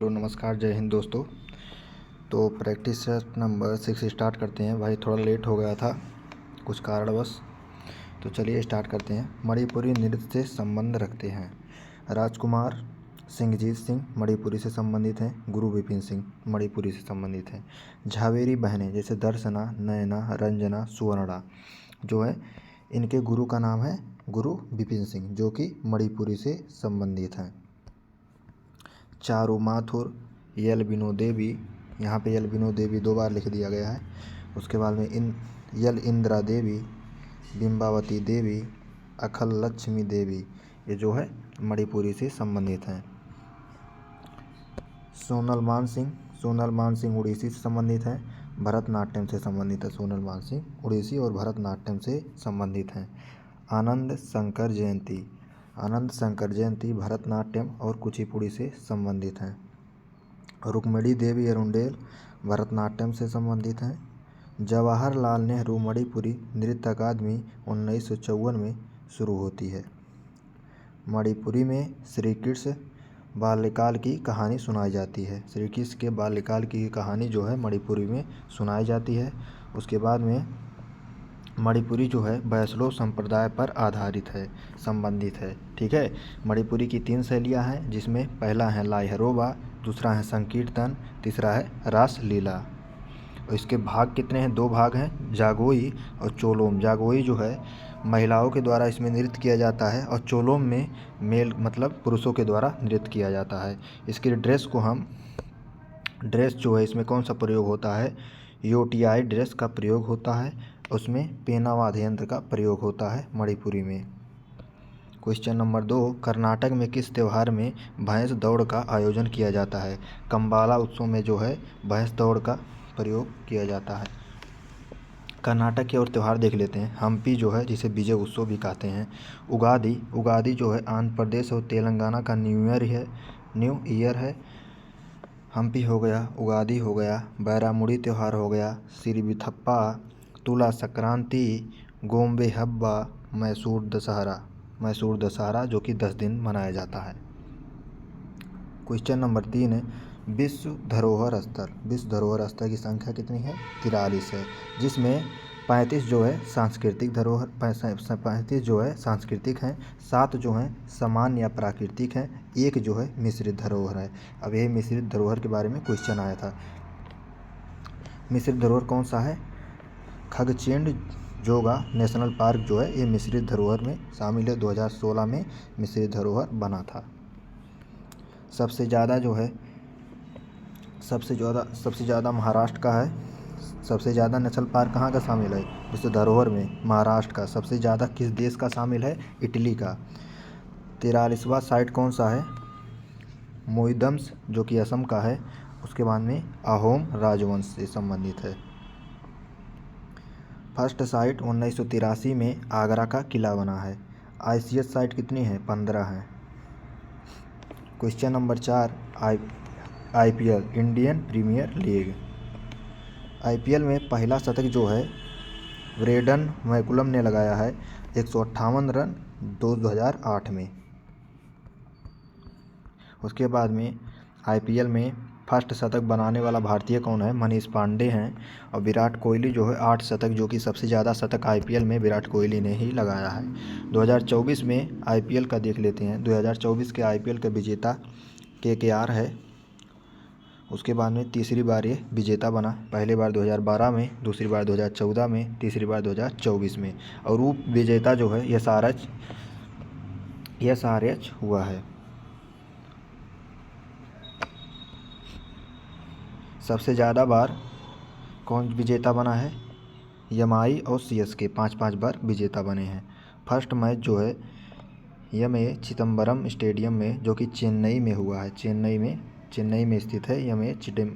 तो नमस्कार, जय हिंद दोस्तों। तो प्रैक्टिस सेट नंबर 6 स्टार्ट करते हैं। भाई थोड़ा लेट हो गया था कुछ कारणवश, तो चलिए स्टार्ट करते हैं। मणिपुरी नृत्य से संबंध रखते हैं। राजकुमार सिंहजीत सिंह मणिपुरी से संबंधित हैं। गुरु विपिन सिंह मणिपुरी से संबंधित हैं। झावेरी बहनें जैसे दर्शना, नयना, रंजना, सुवर्णा जो है, इनके गुरु का नाम है गुरु विपिन सिंह, जो कि मणिपुरी से संबंधित हैं। चारू माथुर, यलबिनो देवी, यहाँ पे यलबिनो देवी 2 बार लिख दिया गया है। उसके बाद में यल इंदिरा देवी, बिंबावती देवी, अखल लक्ष्मी देवी, ये जो है मणिपुरी से संबंधित हैं। सोनल मान सिंह उड़ीसी से संबंधित हैं। भरतनाट्यम से संबंधित है। सोनल मान सिंह उड़ीसी और भरतनाट्यम से संबंधित हैं। आनंद शंकर जयंती भरतनाट्यम और कुचिपुड़ी से संबंधित हैं। रुक्मिणी देवी अरुंडेल भरतनाट्यम से संबंधित हैं। जवाहरलाल नेहरू मणिपुरी नृत्य अकादमी 1954 में शुरू होती है। मणिपुरी में श्री कृष्ण बाल्यकाल की कहानी सुनाई जाती है। श्री कृष्ण के बाल्यकाल की कहानी जो है मणिपुरी में सुनाई जाती है। उसके बाद में मणिपुरी जो है वैष्णव संप्रदाय पर आधारित है, संबंधित है। ठीक है। मणिपुरी की 3 शैलियाँ हैं, जिसमें पहला है लाइहरोबा, दूसरा है संकीर्तन, तीसरा है रासलीला। और इसके भाग कितने हैं? 2 भाग हैं, जागोई और चोलोम। जागोई जो है महिलाओं के द्वारा इसमें नृत्य किया जाता है, और चोलोम में मेल मतलब पुरुषों के द्वारा नृत्य किया जाता है। इसके ड्रेस जो है, इसमें कौन सा प्रयोग होता है? योटियाई ड्रेस का प्रयोग होता है। उसमें पेना वाद्य यंत्र का प्रयोग होता है मणिपुरी में। क्वेश्चन नंबर 2, कर्नाटक में किस त्यौहार में भैंस दौड़ का आयोजन किया जाता है? कंबाला उत्सव में जो है भैंस दौड़ का प्रयोग किया जाता है। कर्नाटक के और त्यौहार देख लेते हैं। हम्पी जो है, जिसे विजय उत्सव भी कहते हैं। उगादी जो है आंध्र प्रदेश और तेलंगाना का न्यू ईयर है। हम्पी हो गया, उगादी हो गया, बैरामुड़ी त्यौहार हो गया, सिरिबिथप्पा, तुला संक्रांति, गोम्बे हब्बा, मैसूर दशहरा जो कि 10 दिन मनाया जाता है। क्वेश्चन नंबर 3 है, विश्व धरोहर स्थल की संख्या कितनी है? 43 है, जिसमें 35 जो है सांस्कृतिक धरोहर 35 जो है सांस्कृतिक हैं, 7 जो हैं सामान्य या प्राकृतिक हैं, 1 जो है मिश्रित धरोहर है। अब यही मिश्रित धरोहर के बारे में क्वेश्चन आया था। मिश्रित धरोहर कौन सा है? खगचेंड जोगा नेशनल पार्क जो है, ये मिश्रित धरोहर में शामिल है। 2016 में मिश्रित धरोहर बना था। सबसे ज़्यादा महाराष्ट्र का है। सबसे ज़्यादा नेशनल पार्क कहाँ का शामिल है? विश्व धरोहर में महाराष्ट्र का। सबसे ज़्यादा किस देश का शामिल है? इटली का। 43वां साइट कौन सा है? मोइदम्स जो कि असम का है। उसके बाद में अहोम राजवंश से संबंधित है। फर्स्ट साइट 1983 में आगरा का किला बना है। ICS साइट कितनी है? 15 है। Question number 4, IPL Indian Premier League. IPL में पहला शतक जो है ब्रेंडन मैकुलम ने लगाया है, 158 रन 2008 में। उसके बाद में IPL में फर्स्ट शतक बनाने वाला भारतीय कौन है? मनीष पांडे हैं। और विराट कोहली जो है 8 शतक, जो कि सबसे ज़्यादा शतक IPL में विराट कोहली ने ही लगाया है। 2024 में IPL का देख लेते हैं। 2024 के IPL का विजेता KKR है। उसके बाद में तीसरी बार ये विजेता बना। पहली बार 2012 में, दूसरी बार 2014 में, तीसरी बार 2024 में। और उप विजेता जो है SRH हुआ है। सबसे ज़्यादा बार कौन विजेता बना है? MI और CSK 5-5 बार विजेता बने हैं। फर्स्ट मैच जो है MA चिदम्बरम स्टेडियम में, जो कि चेन्नई में हुआ है। चेन्नई में स्थित है MA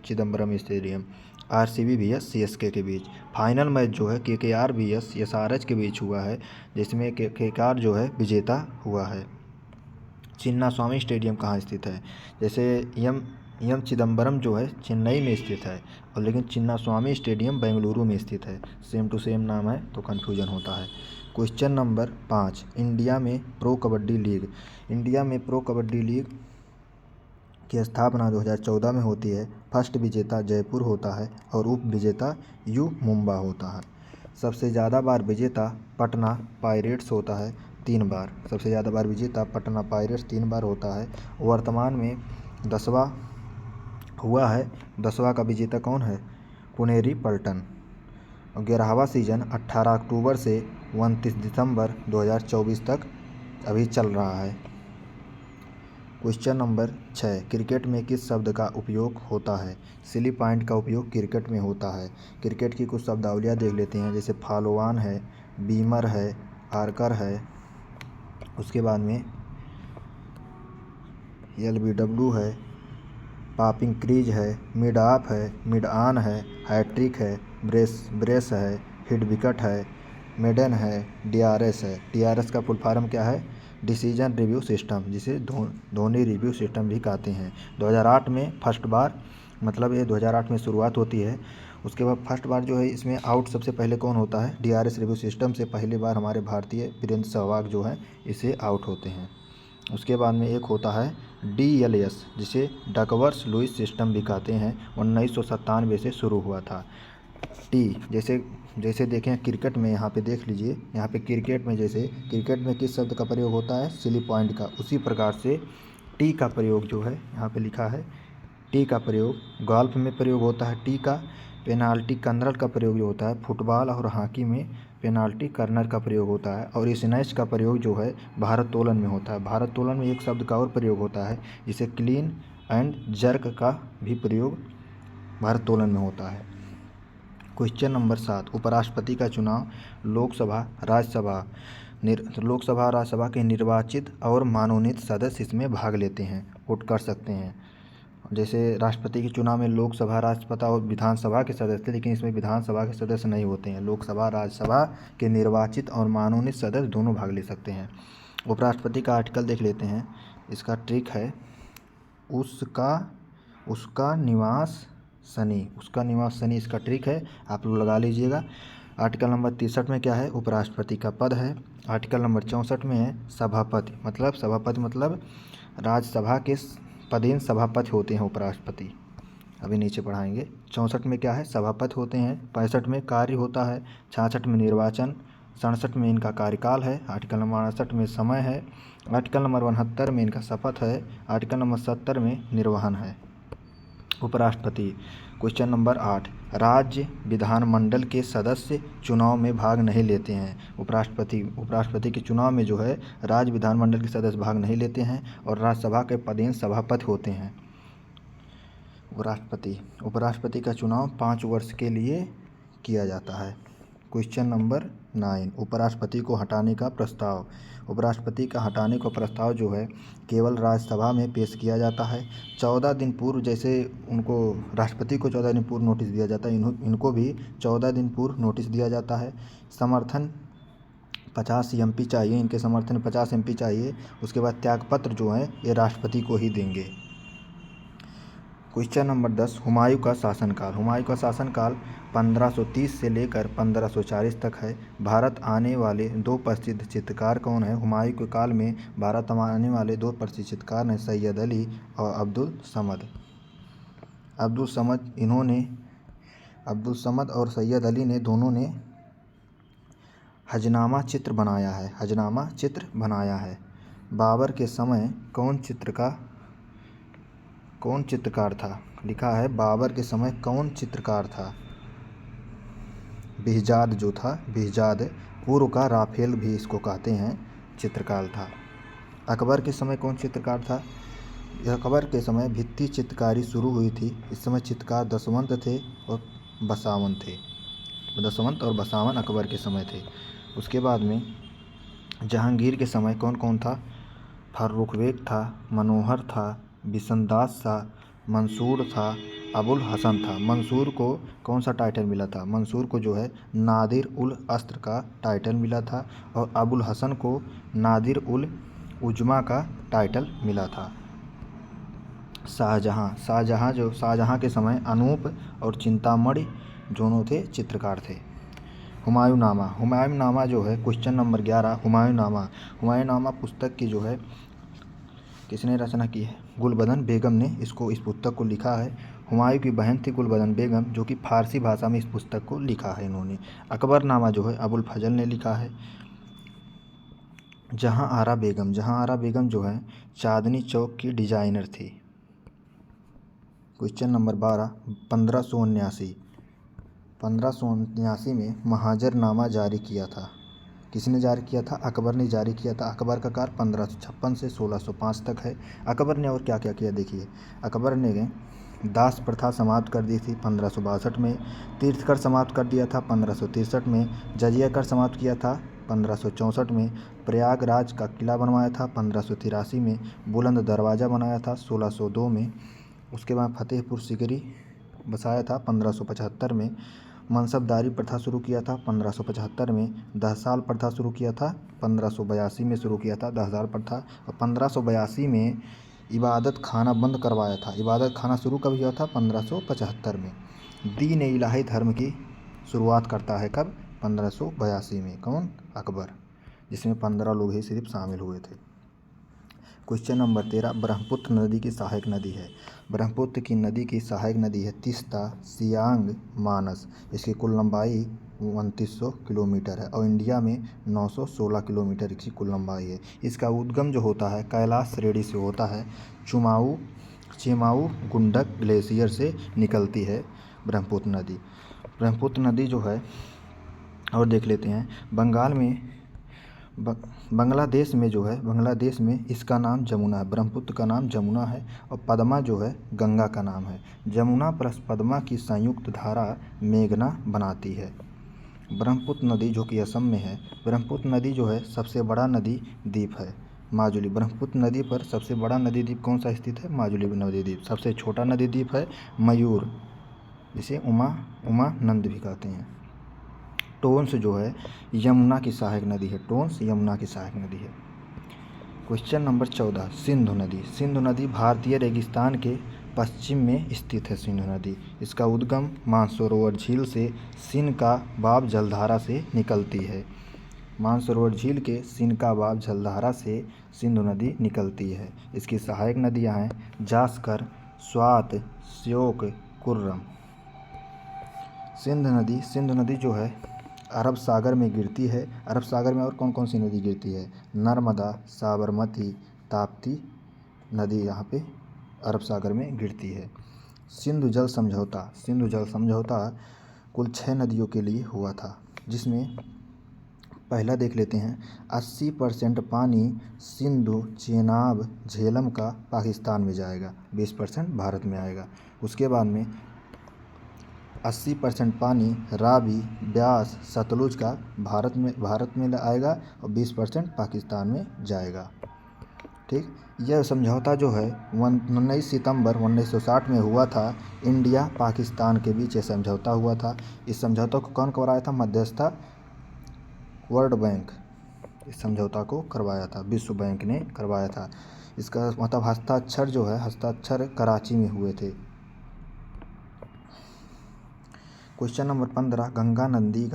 Chidambaram stadium. RCB vs CSK के बीच। फाइनल मैच जो है KKR vs SRH के बीच हुआ है, जिसमें KKR जो है विजेता हुआ है। चिन्नास्वामी स्टेडियम कहाँ स्थित है? जैसे एम चिदम्बरम जो है चेन्नई में स्थित है, और लेकिन चिन्नास्वामी स्टेडियम बेंगलुरु में स्थित है। सेम टू सेम नाम है, तो कन्फ्यूजन होता है। क्वेश्चन नंबर 5, इंडिया में प्रो कबड्डी लीग की स्थापना 2014 में होती है। फर्स्ट विजेता जयपुर होता है और उप विजेता यू मुंबा होता है। सबसे ज़्यादा बार विजेता पटना पायरेट्स होता है 3 बार। सबसे ज़्यादा बार विजेता पटना पायरेट्स 3 बार होता है। वर्तमान में 10वां हुआ है। 10वां का विजेता कौन है? पुनेरी पल्टन। 11वां सीजन 18 अक्टूबर से 29 दिसंबर 2024 तक अभी चल रहा है। क्वेश्चन नंबर 6, क्रिकेट में किस शब्द का उपयोग होता है? सिली पॉइंट का उपयोग क्रिकेट में होता है। क्रिकेट की कुछ शब्दावलियाँ देख लेते हैं, जैसे फॉलोऑन है, बीमर है, आर्कर है, उसके बाद में LBW है, पॉपिंग क्रीज है, मिड ऑफ है, मिड ऑन है, हैट्रिक है, ब्रेस है, हिट विकेट है, मेडन है, DRS है। DRS का फुल फॉर्म क्या है? डिसीजन रिव्यू सिस्टम, जिसे धोनी रिव्यू सिस्टम भी कहते हैं। 2008 में फर्स्ट बार, मतलब ये 2008 में शुरुआत होती है। उसके बाद फर्स्ट बार जो है इसमें आउट सबसे पहले कौन होता है? DRS रिव्यू सिस्टम से पहली बार हमारे भारतीय वीरेंद्र सहवाग जो है इसे आउट होते हैं। उसके बाद में एक होता है DLS, जिसे डकवर्थ लुईस सिस्टम भी कहते हैं। 1997 से शुरू हुआ था। टी जैसे देखें क्रिकेट में, यहाँ पे देख लीजिए, यहाँ पे क्रिकेट में जैसे क्रिकेट में किस शब्द का प्रयोग होता है? सिली पॉइंट का। उसी प्रकार से टी का प्रयोग जो है यहाँ पे लिखा है, टी का प्रयोग गोल्फ में प्रयोग होता है। टी का पेनाल्टी कर्नर का प्रयोग जो होता है, फुटबॉल और हॉकी में पेनाल्टी कर्नर का प्रयोग होता है। और स्नैच का प्रयोग जो है भारोत्तोलन में होता है। भारोत्तोलन में एक शब्द का और प्रयोग होता है, जिसे क्लीन एंड जर्क का भी प्रयोग भारोत्तोलन में होता है। क्वेश्चन नंबर 7, उपराष्ट्रपति का चुनाव लोकसभा राज्यसभा के निर्वाचित और मनोनीत सदस्य इसमें भाग लेते हैं, वोट कर सकते हैं। जैसे राष्ट्रपति के चुनाव में लोकसभा, राज्यसभा और विधानसभा के सदस्य, लेकिन इसमें विधानसभा के सदस्य नहीं होते हैं। लोकसभा राज्यसभा के निर्वाचित और मनोनीत सदस्य दोनों भाग ले सकते हैं। उपराष्ट्रपति का आर्टिकल देख लेते हैं। इसका ट्रिक है उसका निवास शनि, इसका ट्रिक है, आप लोग लगा लीजिएगा। आर्टिकल नंबर 63 में क्या है? उपराष्ट्रपति का पद है। आर्टिकल नंबर 64 में है सभापति, मतलब राज्यसभा के पदेन सभापति होते हैं उपराष्ट्रपति। अभी नीचे पढ़ाएंगे। 64 में क्या है? सभापति होते हैं। 65 में कार्य होता है। 66 में निर्वाचन। 67 में इनका कार्यकाल है। आर्टिकल नंबर 68 में समय है। आर्टिकल नंबर 69 में इनका शपथ है। आर्टिकल नंबर 70 में निर्वहन है। उपराष्ट्रपति। क्वेश्चन नंबर 8, राज्य विधानमंडल के सदस्य चुनाव में भाग नहीं लेते हैं। उपराष्ट्रपति के चुनाव में जो है राज्य विधानमंडल के सदस्य भाग नहीं लेते हैं और राज्यसभा के पदेन सभापति होते हैं। उपराष्ट्रपति का चुनाव 5 वर्ष के लिए किया जाता है। क्वेश्चन नंबर 9, उपराष्ट्रपति को हटाने का प्रस्ताव। उपराष्ट्रपति का हटाने का प्रस्ताव जो है केवल राज्यसभा में पेश किया जाता है। 14 दिन पूर्व, जैसे उनको राष्ट्रपति को 14 दिन पूर्व नोटिस दिया जाता है, इनको भी 14 दिन पूर्व नोटिस दिया जाता है। समर्थन 50 MP चाहिए, इनके समर्थन 50 MP चाहिए। उसके बाद त्यागपत्र जो है ये राष्ट्रपति को ही देंगे। क्वेश्चन नंबर 10, हुमायूं का शासनकाल 1530 से लेकर 1540 तक है। भारत आने वाले 2 प्रसिद्ध चित्रकार कौन है? हुमायूं के काल में भारत आने वाले 2 प्रसिद्ध चित्रकार हैं, सैयद अली और अब्दुल समद और सैयद अली ने दोनों ने हजनामा चित्र बनाया है। बाबर के समय कौन चित्रकार था? लिखा है बाबर के समय कौन चित्रकार था? बिहजाद, पूर्व का राफेल भी इसको कहते हैं, चित्रकार था। अकबर के समय कौन चित्रकार था? अकबर के समय भित्ति चित्रकारी शुरू हुई थी। इस समय चित्रकार दशवंत और बसावन अकबर के समय थे। उसके बाद में जहांगीर के समय कौन था? फर्रुख था, मनोहर था, बिशनदास था, मंसूर था, अबुल हसन था। मंसूर को कौन सा टाइटल मिला था? मंसूर को जो है नादिर उल अस्र का टाइटल मिला था और अबुल हसन को नादिर उल उजमा का टाइटल मिला था। शाहजहां के समय अनूप और चिंतामणि दोनों चित्रकार थे। हुमायूंनामा जो है क्वेश्चन नंबर 11, हुमायूंनामा पुस्तक की जो है किसने रचना की है? गुलबदन बेगम ने इस पुस्तक को लिखा है। हुमायूं की बहन थी गुलबदन बेगम, जो कि फारसी भाषा में इस पुस्तक को लिखा है इन्होंने। अकबरनामा जो है अबुल फजल ने लिखा है। जहां आरा बेगम जो है चांदनी चौक की डिजाइनर थी। क्वेश्चन नंबर 12, 1579 में महाजरनामा जारी किया था। किसने जारी किया था? अकबर ने जारी किया था। अकबर का कार्य 1556 से 1605 तक है। अकबर ने और क्या क्या किया देखिए। अकबर ने दास प्रथा समाप्त कर दी थी 1562 में। तीर्थ कर समाप्त कर दिया था 1563 में। जजिया कर समाप्त किया था 1564 में। प्रयागराज का किला बनवाया था 1583 में। बुलंद दरवाज़ा बनाया था 1602 में। उसके बाद फतेहपुर सिकरी बसाया था 1575 में। मनसबदारी प्रथा शुरू किया था 1575 में। 10 साल प्रथा शुरू किया था 1582 में शुरू किया था 10 साल प्रथा। और 1582 में इबादत खाना बंद करवाया था। इबादत खाना शुरू कब हुआ था? 1575 में। दीन इलाही धर्म की शुरुआत करता है कब? 1582 में। कौन? अकबर, जिसमें 15 लोग ही सिर्फ शामिल हुए थे। क्वेश्चन नंबर 13, ब्रह्मपुत्र नदी की सहायक नदी है। ब्रह्मपुत्र की नदी की सहायक नदी है तीस्ता, सियांग, मानस। इसकी कुल लंबाई 2900 किलोमीटर है और इंडिया में 916 किलोमीटर की कुल लंबाई है। इसका उद्गम जो होता है कैलाश श्रेणी से होता है। चेमाऊ गुंडक ग्लेशियर से निकलती है ब्रह्मपुत्र नदी। ब्रह्मपुत्र नदी जो है और देख लेते हैं बांग्लादेश में इसका नाम जमुना है। ब्रह्मपुत्र का नाम जमुना है और पद्मा जो है गंगा का नाम है। जमुना प्लस पद्मा की संयुक्त धारा मेघना बनाती है। ब्रह्मपुत्र नदी जो कि असम में है। ब्रह्मपुत्र नदी जो है सबसे बड़ा नदी द्वीप है माजुली। ब्रह्मपुत्र नदी पर सबसे बड़ा नदी द्वीप कौन सा स्थित है? माजुली नदी द्वीप। सबसे छोटा नदी द्वीप है मयूर, जिसे उमानंद भी कहते हैं। टोंस जो है यमुना की सहायक नदी है। टोंस यमुना की सहायक नदी है। क्वेश्चन नंबर 14, सिंधु नदी भारतीय रेगिस्तान के पश्चिम में स्थित है। सिंधु नदी, इसका उद्गम मानसरोवर झील से सिनकाबाब जलधारा से निकलती है। मानसरोवर झील के सिनकाबाब जलधारा से सिंधु नदी निकलती है। इसकी सहायक नदियां हैं जास्कर, स्वात, श्योक, कुर्रम। सिंधु नदी जो है अरब सागर में गिरती है। अरब सागर में और कौन कौन सी नदी गिरती है? नर्मदा, साबरमती, ताप्ती नदी यहाँ पे अरब सागर में गिरती है। सिंधु जल समझौता कुल 6 नदियों के लिए हुआ था, जिसमें पहला देख लेते हैं 80% पानी सिंधु, चेनाब, झेलम का पाकिस्तान में जाएगा, 20% भारत में आएगा। उसके बाद में 80% पानी रावी, ब्यास, सतलुज का भारत में आएगा और 20% पाकिस्तान में जाएगा। ठीक, यह समझौता जो है 19 सितंबर 1960 में हुआ था। इंडिया पाकिस्तान के बीच यह समझौता हुआ था। इस समझौता को कौन करवाया था? मध्यस्थता वर्ल्ड बैंक इस समझौता को करवाया था, विश्व बैंक ने करवाया था। इसका मतलब हस्ताक्षर कराची में हुए थे। क्वेश्चन नंबर 15, गंगा नदी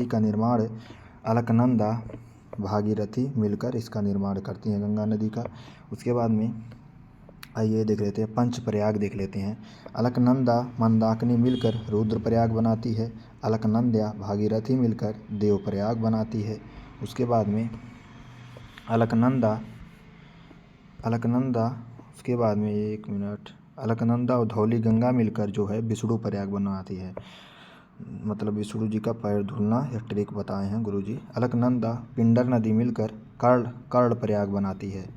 का निर्माण अलकनंदा, भागीरथी मिलकर इसका निर्माण करती हैं गंगा नदी का। उसके बाद में आइए देख लेते हैं पंचप्रयाग देख लेते हैं। अलकनंदा मंदाकिनी मिलकर रुद्रप्रयाग बनाती है। अलकनंदा भागीरथी मिलकर देवप्रयाग बनाती है। उसके बाद में अलकनंदा और धौली गंगा मिलकर जो है विष्णु प्रयाग बनाती है। मतलब विष्णु जी का पैर धुलना या ट्रिक बताए हैं गुरुजी। अलकनंदा पिंडर नदी मिलकर कर्ण प्रयाग बनाती है।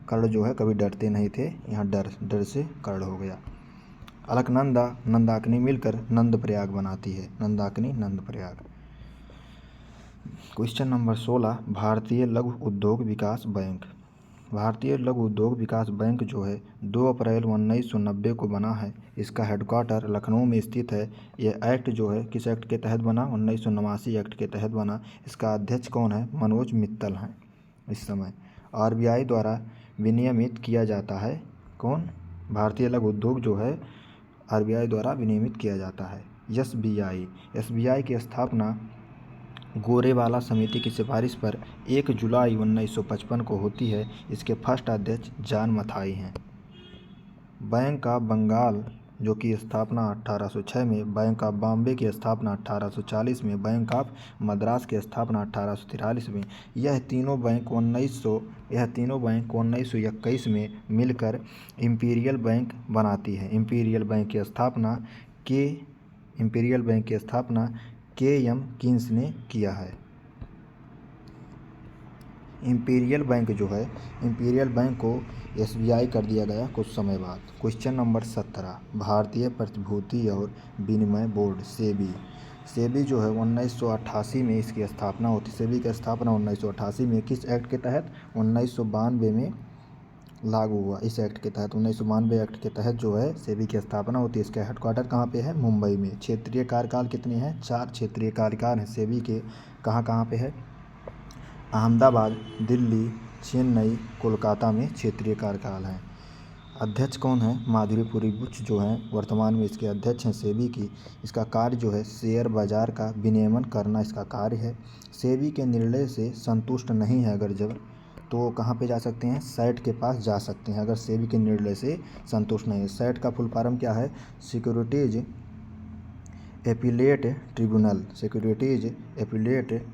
कर्ण जो है कभी डरते नहीं थे, यहाँ डर से कर्ण हो गया। अलकनंदा नंदाकिनी मिलकर नंद प्रयाग बनाती है। नंदाकिनी नंद प्रयाग। क्वेश्चन नंबर 16, भारतीय लघु उद्योग विकास बैंक जो है 2 अप्रैल 1990 को बना है। इसका हेडक्वार्टर लखनऊ में स्थित है। यह एक्ट जो है किस एक्ट के तहत बना? 1989 एक्ट के तहत बना। इसका अध्यक्ष कौन है? मनोज मित्तल हैं इस समय। आरबीआई द्वारा विनियमित किया जाता है। कौन? भारतीय लघु उद्योग जो है आरबीआई द्वारा विनियमित किया जाता है। एसबीआई की स्थापना गोरेवाला समिति की सिफारिश पर 1 जुलाई 1955 को होती है। इसके फर्स्ट अध्यक्ष जॉन मथाई हैं। बैंक ऑफ बंगाल जो की स्थापना 1806 में, बैंक ऑफ बॉम्बे की स्थापना 1840 में, बैंक ऑफ मद्रास की स्थापना 1843 में। यह तीनों बैंक 1921 में मिलकर इंपीरियल बैंक बनाती है। इंपीरियल बैंक की स्थापना के.एम. कीन्स ने किया है। इंपीरियल बैंक को एसबीआई कर दिया गया कुछ समय बाद। क्वेश्चन नंबर 17, भारतीय प्रतिभूति और विनिमय बोर्ड सेबी जो है 1988 में इसकी स्थापना होती है। सेबी की स्थापना 1988 में किस एक्ट के तहत? 1992 में लागू हुआ। इस एक्ट के तहत 1992 एक्ट के तहत जो है सेबी की स्थापना होती है। इसका हेडक्वार्टर कहाँ पे है? मुंबई में। क्षेत्रीय कार्यकाल कितने हैं? 4 क्षेत्रीय कार्यकाल हैं सेबी के। कहाँ पे है? अहमदाबाद, दिल्ली, चेन्नई, कोलकाता में क्षेत्रीय कार्यकाल हैं। अध्यक्ष कौन है? माधुरीपुरी बुच जो हैं वर्तमान में इसके अध्यक्ष हैं सेबी की। इसका कार्य जो है शेयर बाजार का विनियमन करना इसका कार्य है। सेबी के निर्णय से संतुष्ट नहीं है अगर जब, तो कहाँ पे जा सकते हैं? सैट के पास जा सकते हैं अगर सेबी के निर्णय से संतुष्ट नहीं है। सैट का फुल फॉर्म क्या है? सिक्योरिटीज एपीलेट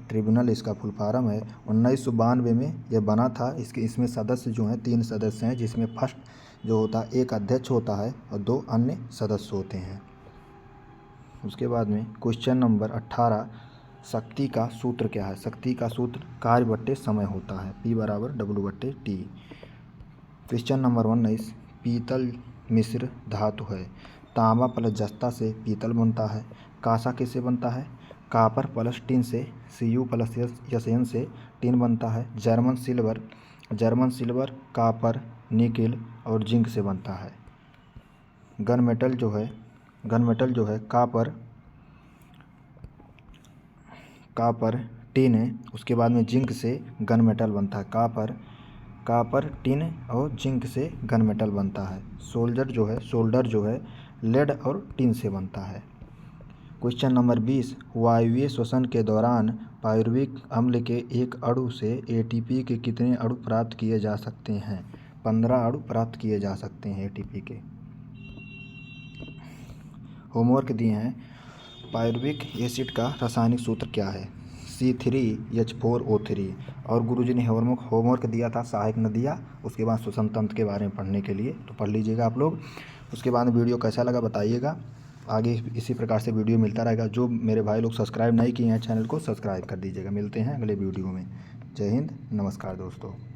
ट्रिब्यूनल इसका फुल फॉर्म है। 1992 में यह बना था। इसमें सदस्य जो हैं 3 सदस्य हैं, जिसमें फर्स्ट जो होता है एक अध्यक्ष होता है और 2 अन्य सदस्य होते हैं। उसके बाद में क्वेश्चन नंबर 18, शक्ति का सूत्र क्या है? शक्ति का सूत्र कार्य बट्टे समय होता है, P = W/T। क्वेश्चन नंबर 19, पीतल मिश्र धातु है। तांबा प्लस जस्ता से पीतल बनता है। कांसा किससे बनता है? कॉपर प्लस टिन से, Cu + Sn से टिन बनता है। जर्मन सिल्वर कॉपर, निकिल और जिंक से बनता है। गन मेटल जो है कॉपर टिन है। उसके बाद में जिंक से गन मेटल बनता है। कॉपर टिन और जिंक से गन मेटल बनता है। सोल्डर जो है लेड और टिन से बनता है। क्वेश्चन नंबर 20, वायवीय श्वसन के दौरान पायरुविक अम्ल के एक अणु से एटीपी के कितने अणु प्राप्त किए जा सकते हैं? 15 अणु प्राप्त किए जा सकते हैं एटीपी के। होमवर्क दिए हैं। पायरुविक एसिड का रासायनिक सूत्र क्या है? C3H4O3। और गुरुजी ने होमवर्क दिया था सहायक नदियाँ, उसके बाद श्वसन तंत्र के बारे में पढ़ने के लिए, तो पढ़ लीजिएगा आप लोग। उसके बाद वीडियो कैसा लगा बताइएगा। आगे इसी प्रकार से वीडियो मिलता रहेगा। जो मेरे भाई लोग सब्सक्राइब नहीं किए हैं चैनल को, सब्सक्राइब कर दीजिएगा। मिलते हैं अगले वीडियो में। जय हिंद, नमस्कार दोस्तों।